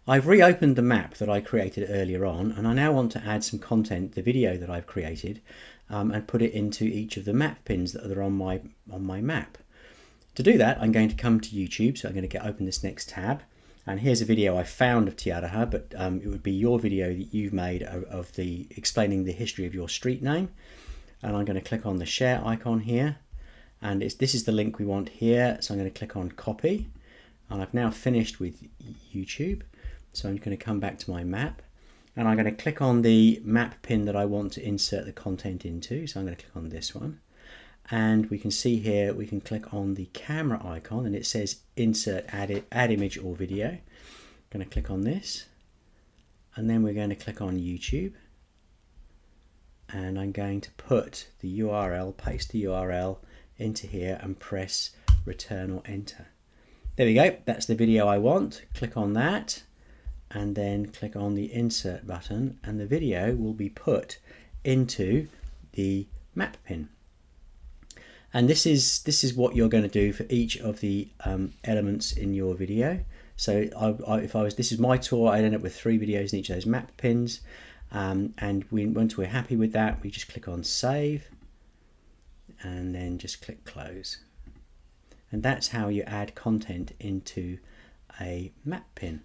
I've reopened the map that I created earlier on, and I now want to add some content, the video that I've created, and put it into each of the map pins that are on my map. To do that, I'm going to come to YouTube, so I'm going to open this next tab, and here's a video I found of Tiaraha, but it would be your video that you've made of the explaining the history of your street name. And I'm going to click on the share icon here, and this is the link we want here, so I'm going to click on copy, and I've now finished with YouTube, so I'm going to come back to my map, and I'm going to click on the map pin that I want to insert the content into, so I'm going to click on this one. And we can see here we can click on the camera icon and it says insert add image or video. I'm going to click on this, and then we're going to click on YouTube, and I'm going to put the URL, paste the URL into here and press return or enter. There we go, that's the video I want. Click on that and then click on the insert button, and the video will be put into the map pin. And this is what you're going to do for each of the elements in your video. So this is my tour, I'd end up with 3 videos in each of those map pins. And once we're happy with that, we just click on save and then just click close. And that's how you add content into a map pin.